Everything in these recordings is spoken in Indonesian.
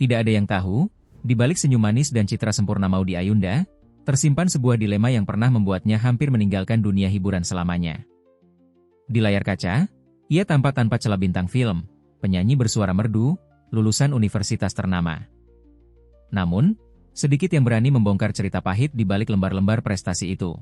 Tidak ada yang tahu, di balik senyum manis dan citra sempurna Maudy Ayunda, tersimpan sebuah dilema yang pernah membuatnya hampir meninggalkan dunia hiburan selamanya. Di layar kaca, ia tampak tanpa celah bintang film, penyanyi bersuara merdu, lulusan universitas ternama. Namun, sedikit yang berani membongkar cerita pahit di balik lembar-lembar prestasi itu.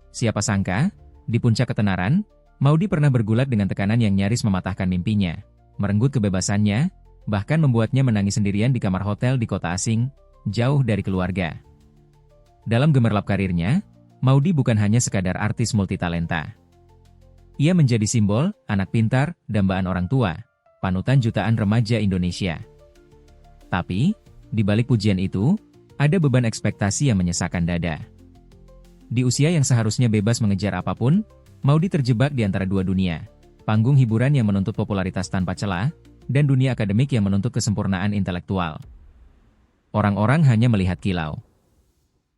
Siapa sangka, di puncak ketenaran, Maudy pernah bergulat dengan tekanan yang nyaris mematahkan mimpinya, merenggut kebebasannya, bahkan membuatnya menangis sendirian di kamar hotel di kota asing, jauh dari keluarga. Dalam gemerlap karirnya, Maudy bukan hanya sekadar artis multitalenta. Ia menjadi simbol, anak pintar, dambaan orang tua, panutan jutaan remaja Indonesia. Tapi, di balik pujian itu, ada beban ekspektasi yang menyesakkan dada. Di usia yang seharusnya bebas mengejar apapun, Maudy terjebak di antara dua dunia, panggung hiburan yang menuntut popularitas tanpa celah, dan dunia akademik yang menuntut kesempurnaan intelektual. Orang-orang hanya melihat kilau.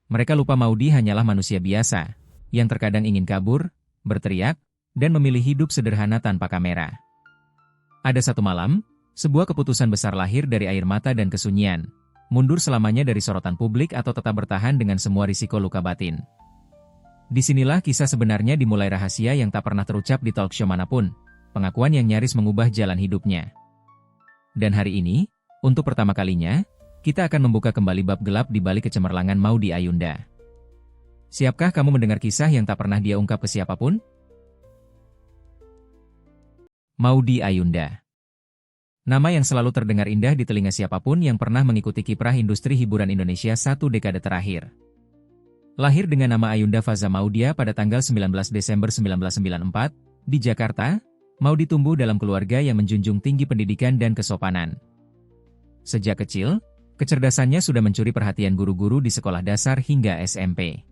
Mereka lupa Maudy hanyalah manusia biasa, yang terkadang ingin kabur, berteriak, dan memilih hidup sederhana tanpa kamera. Ada satu malam, sebuah keputusan besar lahir dari air mata dan kesunyian, mundur selamanya dari sorotan publik atau tetap bertahan dengan semua risiko luka batin. Disinilah kisah sebenarnya dimulai rahasia yang tak pernah terucap di talkshow manapun, pengakuan yang nyaris mengubah jalan hidupnya. Dan hari ini, untuk pertama kalinya, kita akan membuka kembali bab gelap di balik kecemerlangan Maudy Ayunda. Siapkah kamu mendengar kisah yang tak pernah dia ungkap ke siapapun? Maudy Ayunda. Nama yang selalu terdengar indah di telinga siapapun yang pernah mengikuti kiprah industri hiburan Indonesia satu dekade terakhir. Lahir dengan nama Ayunda Faza Maudia pada tanggal 19 Desember 1994, di Jakarta, Maudy tumbuh dalam keluarga yang menjunjung tinggi pendidikan dan kesopanan. Sejak kecil, kecerdasannya sudah mencuri perhatian guru-guru di sekolah dasar hingga SMP.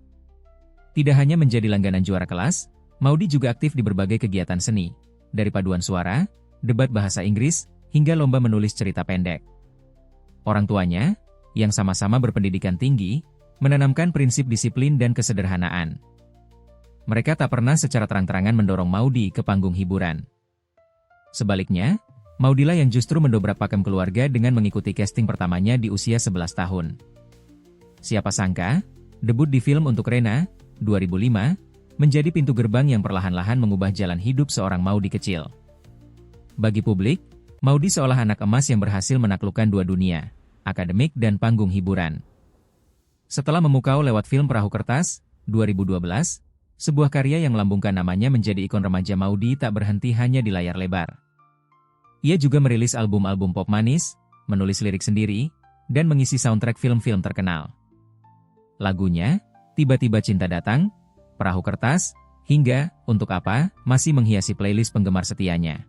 Tidak hanya menjadi langganan juara kelas, Maudy juga aktif di berbagai kegiatan seni, dari paduan suara, debat bahasa Inggris, hingga lomba menulis cerita pendek. Orang tuanya, yang sama-sama berpendidikan tinggi, menanamkan prinsip disiplin dan kesederhanaan. Mereka tak pernah secara terang-terangan mendorong Maudy ke panggung hiburan. Sebaliknya, Maudy lah yang justru mendobrak pakem keluarga dengan mengikuti casting pertamanya di usia 11 tahun. Siapa sangka, debut di film Untuk Rena, 2005, menjadi pintu gerbang yang perlahan-lahan mengubah jalan hidup seorang Maudy kecil. Bagi publik, Maudy seolah anak emas yang berhasil menaklukkan dua dunia, akademik dan panggung hiburan. Setelah memukau lewat film Perahu Kertas, 2012, sebuah karya yang melambungkan namanya menjadi ikon remaja Maudy tak berhenti hanya di layar lebar. Ia juga merilis album-album pop manis, menulis lirik sendiri, dan mengisi soundtrack film-film terkenal. Lagunya, Tiba-tiba Cinta Datang, Perahu Kertas, hingga Untuk Apa, masih menghiasi playlist penggemar setianya.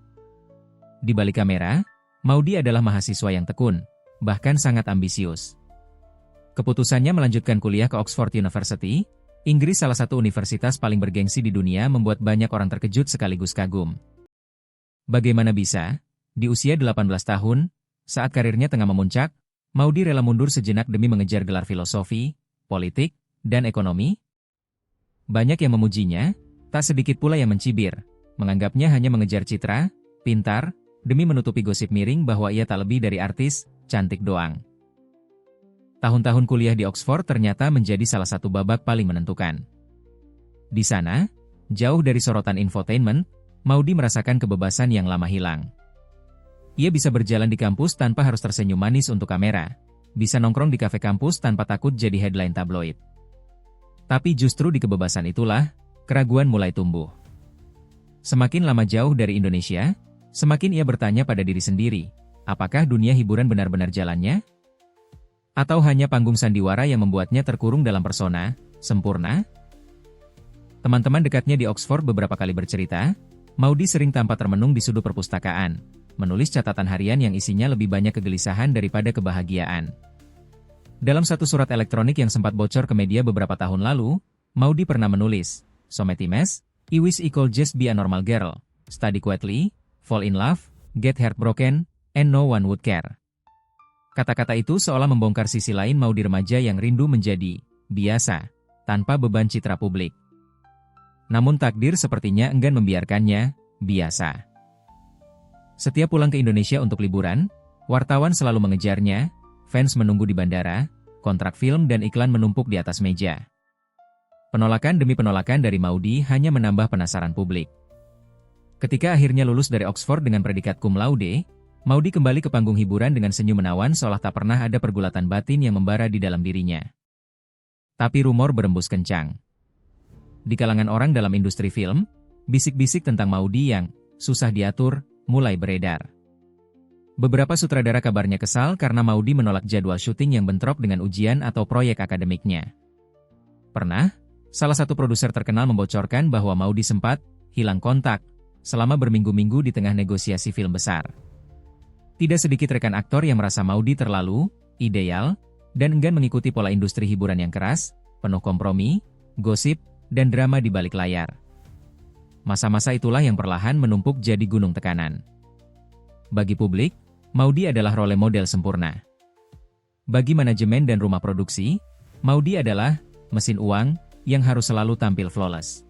Di balik kamera, Maudy adalah mahasiswa yang tekun, bahkan sangat ambisius. Keputusannya melanjutkan kuliah ke Oxford University, Inggris, salah satu universitas paling bergengsi di dunia, membuat banyak orang terkejut sekaligus kagum. Bagaimana bisa, di usia 18 tahun, saat karirnya tengah memuncak, Maudy rela mundur sejenak demi mengejar gelar filosofi, politik, dan ekonomi? Banyak yang memujinya, tak sedikit pula yang mencibir, menganggapnya hanya mengejar citra, pintar, demi menutupi gosip miring bahwa ia tak lebih dari artis, cantik doang. Tahun-tahun kuliah di Oxford ternyata menjadi salah satu babak paling menentukan. Di sana, jauh dari sorotan infotainment, Maudy merasakan kebebasan yang lama hilang. Ia bisa berjalan di kampus tanpa harus tersenyum manis untuk kamera, bisa nongkrong di kafe kampus tanpa takut jadi headline tabloid. Tapi justru di kebebasan itulah, keraguan mulai tumbuh. Semakin lama jauh dari Indonesia, semakin ia bertanya pada diri sendiri, apakah dunia hiburan benar-benar jalannya? Atau hanya panggung sandiwara yang membuatnya terkurung dalam persona sempurna? Teman-teman dekatnya di Oxford beberapa kali bercerita, Maudy sering tampak termenung di sudut perpustakaan, menulis catatan harian yang isinya lebih banyak kegelisahan daripada kebahagiaan. Dalam satu surat elektronik yang sempat bocor ke media beberapa tahun lalu, Maudy pernah menulis, "So many mess, I wish I could just be a normal girl, study quietly, fall in love, get heartbroken, and no one would care." Kata-kata itu seolah membongkar sisi lain Maudy remaja yang rindu menjadi biasa, tanpa beban citra publik. Namun takdir sepertinya enggan membiarkannya biasa. Setiap pulang ke Indonesia untuk liburan, Wartawan selalu mengejarnya, fans menunggu di bandara, kontrak film dan iklan menumpuk di atas meja. Penolakan demi penolakan dari Maudy hanya menambah penasaran publik. Ketika akhirnya lulus dari Oxford dengan predikat cum laude, Maudy kembali ke panggung hiburan dengan senyum menawan seolah tak pernah ada pergulatan batin yang membara di dalam dirinya. Tapi rumor berembus kencang. Di kalangan orang dalam industri film, bisik-bisik tentang Maudy yang susah diatur mulai beredar. Beberapa sutradara kabarnya kesal karena Maudy menolak jadwal syuting yang bentrok dengan ujian atau proyek akademiknya. Pernah, salah satu produser terkenal membocorkan bahwa Maudy sempat hilang kontak selama berminggu-minggu di tengah negosiasi film besar. Tidak sedikit rekan aktor yang merasa Maudy terlalu ideal dan enggan mengikuti pola industri hiburan yang keras, penuh kompromi, gosip, dan drama di balik layar. Masa-masa itulah yang perlahan menumpuk jadi gunung tekanan. Bagi publik, Maudy adalah role model sempurna. Bagi manajemen dan rumah produksi, Maudy adalah mesin uang yang harus selalu tampil flawless.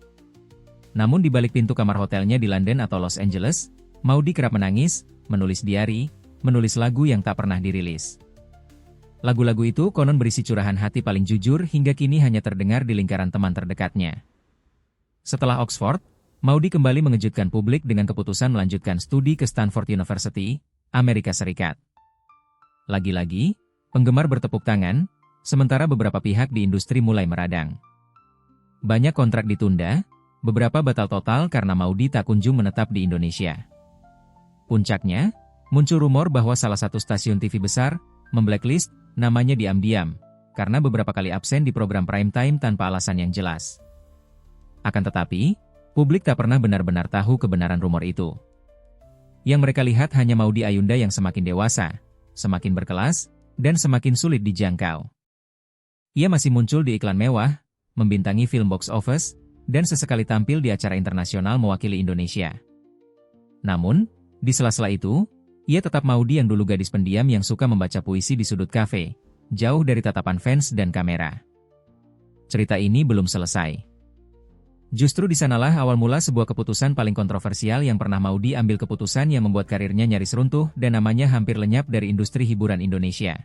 Namun di balik pintu kamar hotelnya di London atau Los Angeles, Maudy kerap menangis, menulis diari, menulis lagu yang tak pernah dirilis. Lagu-lagu itu konon berisi curahan hati paling jujur hingga kini hanya terdengar di lingkaran teman terdekatnya. Setelah Oxford, Maudy kembali mengejutkan publik dengan keputusan melanjutkan studi ke Stanford University, Amerika Serikat. Lagi-lagi, penggemar bertepuk tangan, sementara beberapa pihak di industri mulai meradang. Banyak kontrak ditunda, beberapa batal total karena Maudy tak kunjung menetap di Indonesia. Puncaknya, muncul rumor bahwa salah satu stasiun TV besar memblacklist namanya diam-diam, karena beberapa kali absen di program prime time tanpa alasan yang jelas. Akan tetapi, publik tak pernah benar-benar tahu kebenaran rumor itu. Yang mereka lihat hanya Maudy Ayunda yang semakin dewasa, semakin berkelas, dan semakin sulit dijangkau. Ia masih muncul di iklan mewah, membintangi film box office, dan sesekali tampil di acara internasional mewakili Indonesia. Namun, di sela-sela itu, ia tetap Maudy yang dulu gadis pendiam yang suka membaca puisi di sudut kafe, jauh dari tatapan fans dan kamera. Cerita ini belum selesai. Justru di sanalah awal mula sebuah keputusan paling kontroversial yang pernah Maudy ambil, keputusan yang membuat karirnya nyaris runtuh dan namanya hampir lenyap dari industri hiburan Indonesia.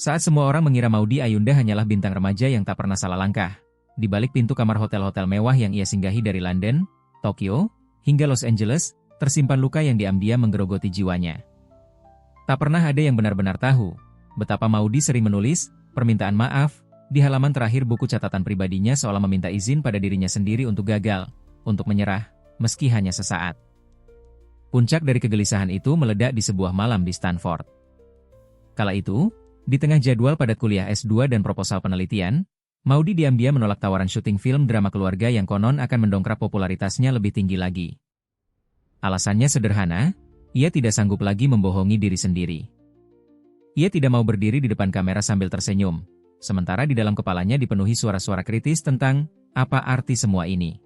Saat semua orang mengira Maudy Ayunda hanyalah bintang remaja yang tak pernah salah langkah, di balik pintu kamar hotel-hotel mewah yang ia singgahi dari London, Tokyo, hingga Los Angeles, tersimpan luka yang diam-diam menggerogoti jiwanya. Tak pernah ada yang benar-benar tahu betapa Maudy sering menulis permintaan maaf di halaman terakhir buku catatan pribadinya, seolah meminta izin pada dirinya sendiri untuk gagal, untuk menyerah, meski hanya sesaat. Puncak dari kegelisahan itu meledak di sebuah malam di Stanford. Kala itu, di tengah jadwal padat kuliah S2 dan proposal penelitian, Maudy diam-diam menolak tawaran syuting film drama keluarga yang konon akan mendongkrak popularitasnya lebih tinggi lagi. Alasannya sederhana, ia tidak sanggup lagi membohongi diri sendiri. Ia tidak mau berdiri di depan kamera sambil tersenyum, sementara di dalam kepalanya dipenuhi suara-suara kritis tentang apa arti semua ini.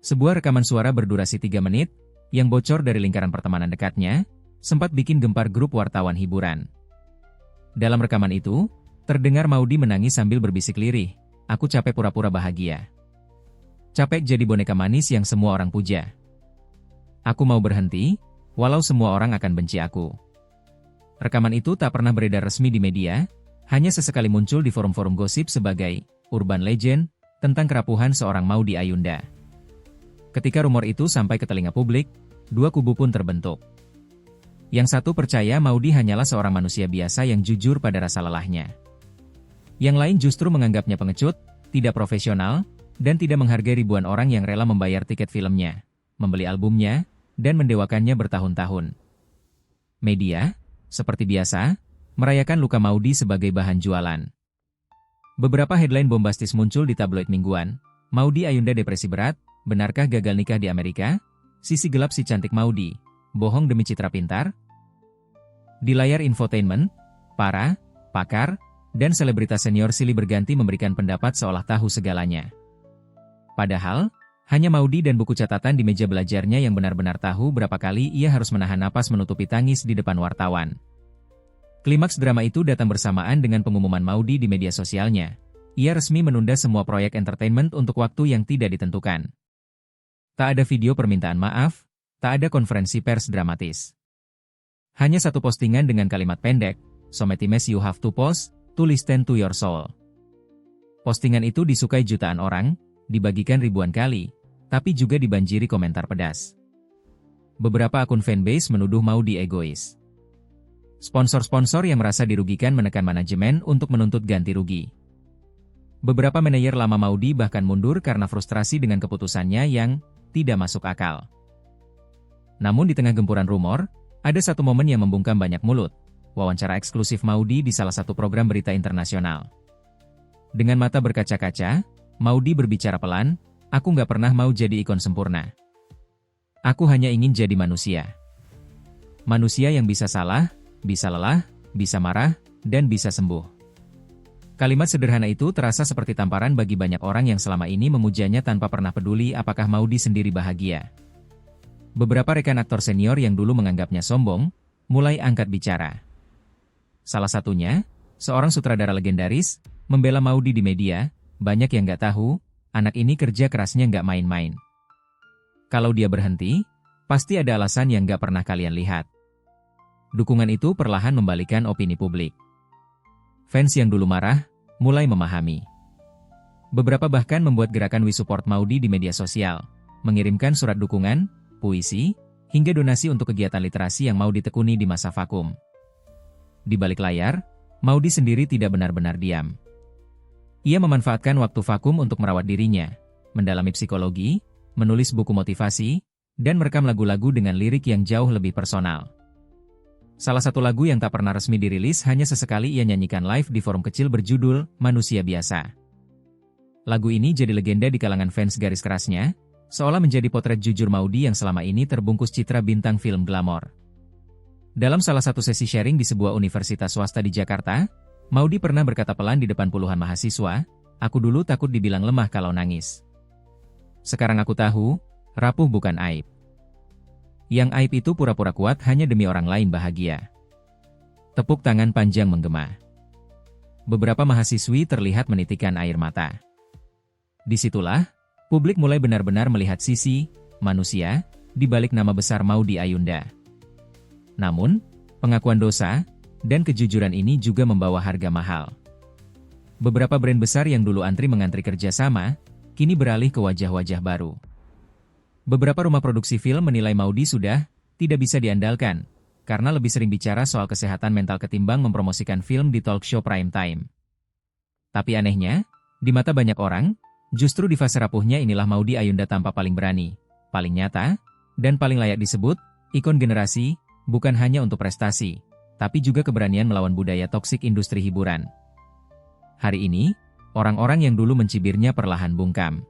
Sebuah rekaman suara berdurasi 3 menit, yang bocor dari lingkaran pertemanan dekatnya, sempat bikin gempar grup wartawan hiburan. Dalam rekaman itu, terdengar Maudy menangis sambil berbisik lirih, "Aku capek pura-pura bahagia. Capek jadi boneka manis yang semua orang puja. Aku mau berhenti, walau semua orang akan benci aku." Rekaman itu tak pernah beredar resmi di media, hanya sesekali muncul di forum-forum gosip sebagai urban legend tentang kerapuhan seorang Maudy Ayunda. Ketika rumor itu sampai ke telinga publik, dua kubu pun terbentuk. Yang satu percaya Maudy hanyalah seorang manusia biasa yang jujur pada rasa lelahnya. Yang lain justru menganggapnya pengecut, tidak profesional, dan tidak menghargai ribuan orang yang rela membayar tiket filmnya, membeli albumnya, dan mendewakannya bertahun-tahun. Media, seperti biasa, merayakan luka Maudy sebagai bahan jualan. Beberapa headline bombastis muncul di tabloid mingguan. Maudy Ayunda depresi berat, benarkah gagal nikah di Amerika? Sisi gelap si cantik Maudy, bohong demi citra pintar? Di layar infotainment, para pakar dan selebritas senior silih berganti memberikan pendapat seolah tahu segalanya. Padahal, hanya Maudy dan buku catatan di meja belajarnya yang benar-benar tahu berapa kali ia harus menahan napas menutupi tangis di depan wartawan. Klimaks drama itu datang bersamaan dengan pengumuman Maudy di media sosialnya. Ia resmi menunda semua proyek entertainment untuk waktu yang tidak ditentukan. Tak ada video permintaan maaf, tak ada konferensi pers dramatis. Hanya satu postingan dengan kalimat pendek, "So many mess you have to post, to listen to your soul." Postingan itu disukai jutaan orang, dibagikan ribuan kali, tapi juga dibanjiri komentar pedas. Beberapa akun fanbase menuduh Maudy egois. Sponsor-sponsor yang merasa dirugikan menekan manajemen untuk menuntut ganti rugi. Beberapa manajer lama Maudy bahkan mundur karena frustrasi dengan keputusannya yang tidak masuk akal. Namun di tengah gempuran rumor, ada satu momen yang membungkam banyak mulut, wawancara eksklusif Maudy di salah satu program berita internasional. Dengan mata berkaca-kaca, Maudy berbicara pelan, "Aku nggak pernah mau jadi ikon sempurna. Aku hanya ingin jadi manusia. Manusia yang bisa salah, bisa lelah, bisa marah, dan bisa sembuh." Kalimat sederhana itu terasa seperti tamparan bagi banyak orang yang selama ini memujanya tanpa pernah peduli apakah Maudy sendiri bahagia. Beberapa rekan aktor senior yang dulu menganggapnya sombong, mulai angkat bicara. Salah satunya, seorang sutradara legendaris, membela Maudy di media. "Banyak yang nggak tahu, anak ini kerja kerasnya nggak main-main. Kalau dia berhenti, pasti ada alasan yang nggak pernah kalian lihat." Dukungan itu perlahan membalikan opini publik. Fans yang dulu marah, mulai memahami. Beberapa bahkan membuat gerakan We Support Maudy di media sosial, mengirimkan surat dukungan, puisi, hingga donasi untuk kegiatan literasi yang mau ditekuni di masa vakum. Di balik layar, Maudy sendiri tidak benar-benar diam. Ia memanfaatkan waktu vakum untuk merawat dirinya, mendalami psikologi, menulis buku motivasi, dan merekam lagu-lagu dengan lirik yang jauh lebih personal. Salah satu lagu yang tak pernah resmi dirilis hanya sesekali ia nyanyikan live di forum kecil berjudul Manusia Biasa. Lagu ini jadi legenda di kalangan fans garis kerasnya, seolah menjadi potret jujur Maudy yang selama ini terbungkus citra bintang film glamor. Dalam salah satu sesi sharing di sebuah universitas swasta di Jakarta, Maudy pernah berkata pelan di depan puluhan mahasiswa, "Aku dulu takut dibilang lemah kalau nangis. Sekarang aku tahu, rapuh bukan aib. Yang aib itu pura-pura kuat hanya demi orang lain bahagia." Tepuk tangan panjang menggema. Beberapa mahasiswi terlihat menitikkan air mata. Disitulah, publik mulai benar-benar melihat sisi manusia di balik nama besar Maudy Ayunda. Namun, pengakuan dosa dan kejujuran ini juga membawa harga mahal. Beberapa brand besar yang dulu mengantri kerjasama, kini beralih ke wajah-wajah baru. Beberapa rumah produksi film menilai Maudy sudah tidak bisa diandalkan, karena lebih sering bicara soal kesehatan mental ketimbang mempromosikan film di talk show prime time. Tapi anehnya, di mata banyak orang, justru di fase rapuhnya inilah Maudy Ayunda tampak paling berani, paling nyata, dan paling layak disebut ikon generasi, bukan hanya untuk prestasi, tapi juga keberanian melawan budaya toksik industri hiburan. Hari ini, orang-orang yang dulu mencibirnya perlahan bungkam.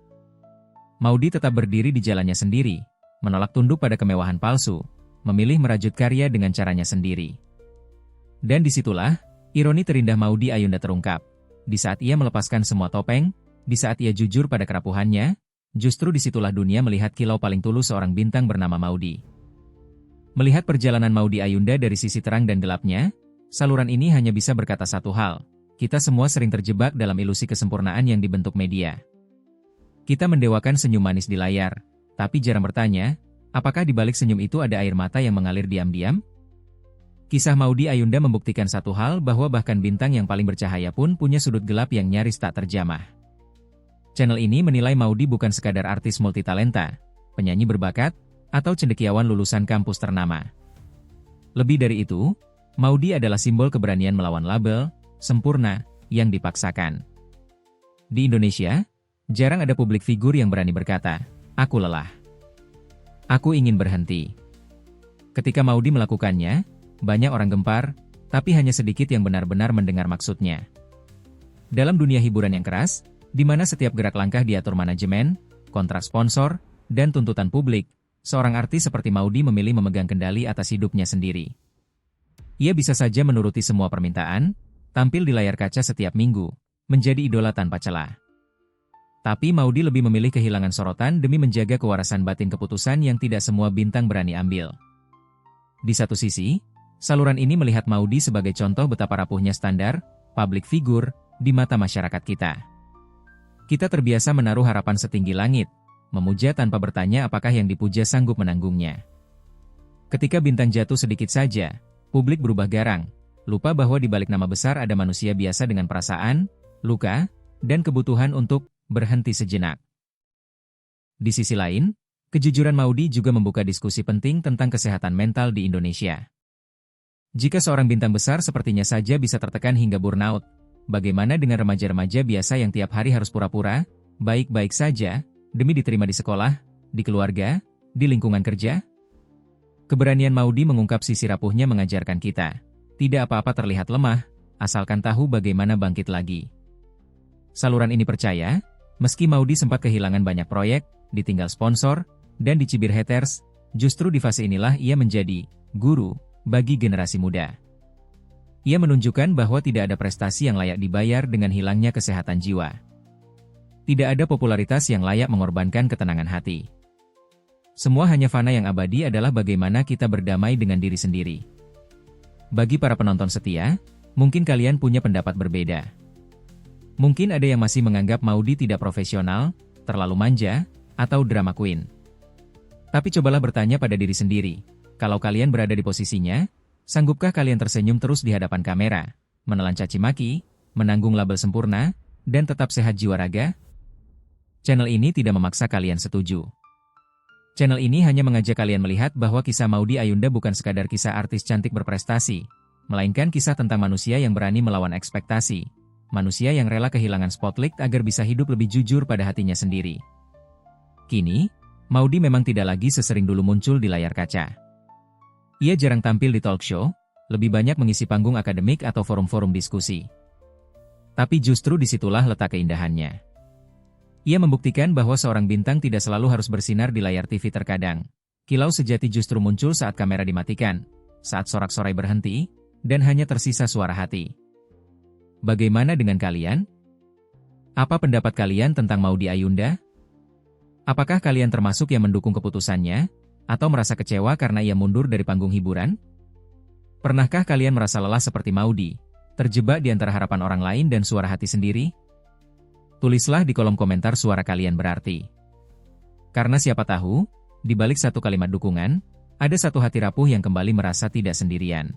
Maudy tetap berdiri di jalannya sendiri, menolak tunduk pada kemewahan palsu, memilih merajut karya dengan caranya sendiri. Dan disitulah, ironi terindah Maudy Ayunda terungkap. Di saat ia melepaskan semua topeng, di saat ia jujur pada kerapuhannya, justru disitulah dunia melihat kilau paling tulus seorang bintang bernama Maudy. Melihat perjalanan Maudy Ayunda dari sisi terang dan gelapnya, saluran ini hanya bisa berkata satu hal, kita semua sering terjebak dalam ilusi kesempurnaan yang dibentuk media. Kita mendewakan senyum manis di layar, tapi jarang bertanya, apakah di balik senyum itu ada air mata yang mengalir diam-diam? Kisah Maudy Ayunda membuktikan satu hal bahwa bahkan bintang yang paling bercahaya pun punya sudut gelap yang nyaris tak terjamah. Channel ini menilai Maudy bukan sekadar artis multitalenta, penyanyi berbakat, atau cendekiawan lulusan kampus ternama. Lebih dari itu, Maudy adalah simbol keberanian melawan label sempurna yang dipaksakan. Di Indonesia, jarang ada publik figur yang berani berkata, "Aku lelah. Aku ingin berhenti." Ketika Maudy melakukannya, banyak orang gempar, tapi hanya sedikit yang benar-benar mendengar maksudnya. Dalam dunia hiburan yang keras, di mana setiap gerak langkah diatur manajemen, kontrak sponsor, dan tuntutan publik, seorang artis seperti Maudy memilih memegang kendali atas hidupnya sendiri. Ia bisa saja menuruti semua permintaan, tampil di layar kaca setiap minggu, menjadi idola tanpa celah. Tapi Maudy lebih memilih kehilangan sorotan demi menjaga kewarasan batin keputusan yang tidak semua bintang berani ambil. Di satu sisi, saluran ini melihat Maudy sebagai contoh betapa rapuhnya standar public figure di mata masyarakat kita. Kita terbiasa menaruh harapan setinggi langit, memuja tanpa bertanya apakah yang dipuja sanggup menanggungnya. Ketika bintang jatuh sedikit saja, publik berubah garang, lupa bahwa di balik nama besar ada manusia biasa dengan perasaan, luka, dan kebutuhan untuk berhenti sejenak. Di sisi lain, kejujuran Maudy juga membuka diskusi penting tentang kesehatan mental di Indonesia. Jika seorang bintang besar sepertinya saja bisa tertekan hingga burnout, bagaimana dengan remaja-remaja biasa yang tiap hari harus pura-pura baik-baik saja demi diterima di sekolah, di keluarga, di lingkungan kerja? Keberanian Maudy mengungkap sisi rapuhnya mengajarkan kita, tidak apa-apa terlihat lemah, asalkan tahu bagaimana bangkit lagi. Saluran ini percaya, meski Maudy sempat kehilangan banyak proyek, ditinggal sponsor, dan dicibir haters, justru di fase inilah ia menjadi guru bagi generasi muda. Ia menunjukkan bahwa tidak ada prestasi yang layak dibayar dengan hilangnya kesehatan jiwa. Tidak ada popularitas yang layak mengorbankan ketenangan hati. Semua hanya fana, yang abadi adalah bagaimana kita berdamai dengan diri sendiri. Bagi para penonton setia, mungkin kalian punya pendapat berbeda. Mungkin ada yang masih menganggap Maudy tidak profesional, terlalu manja, atau drama queen. Tapi cobalah bertanya pada diri sendiri, kalau kalian berada di posisinya, sanggupkah kalian tersenyum terus di hadapan kamera, menelan caci maki, menanggung label sempurna, dan tetap sehat jiwa raga? Channel ini tidak memaksa kalian setuju. Channel ini hanya mengajak kalian melihat bahwa kisah Maudy Ayunda bukan sekadar kisah artis cantik berprestasi, melainkan kisah tentang manusia yang berani melawan ekspektasi, manusia yang rela kehilangan spotlight agar bisa hidup lebih jujur pada hatinya sendiri. Kini, Maudy memang tidak lagi sesering dulu muncul di layar kaca. Ia jarang tampil di talk show, lebih banyak mengisi panggung akademik atau forum-forum diskusi. Tapi justru disitulah letak keindahannya. Ia membuktikan bahwa seorang bintang tidak selalu harus bersinar di layar TV terkadang. Kilau sejati justru muncul saat kamera dimatikan, saat sorak-sorai berhenti, dan hanya tersisa suara hati. Bagaimana dengan kalian? Apa pendapat kalian tentang Maudy Ayunda? Apakah kalian termasuk yang mendukung keputusannya, atau merasa kecewa karena ia mundur dari panggung hiburan? Pernahkah kalian merasa lelah seperti Maudy, terjebak di antara harapan orang lain dan suara hati sendiri? Tulislah di kolom komentar suara kalian berarti. Karena siapa tahu, di balik satu kalimat dukungan, ada satu hati rapuh yang kembali merasa tidak sendirian.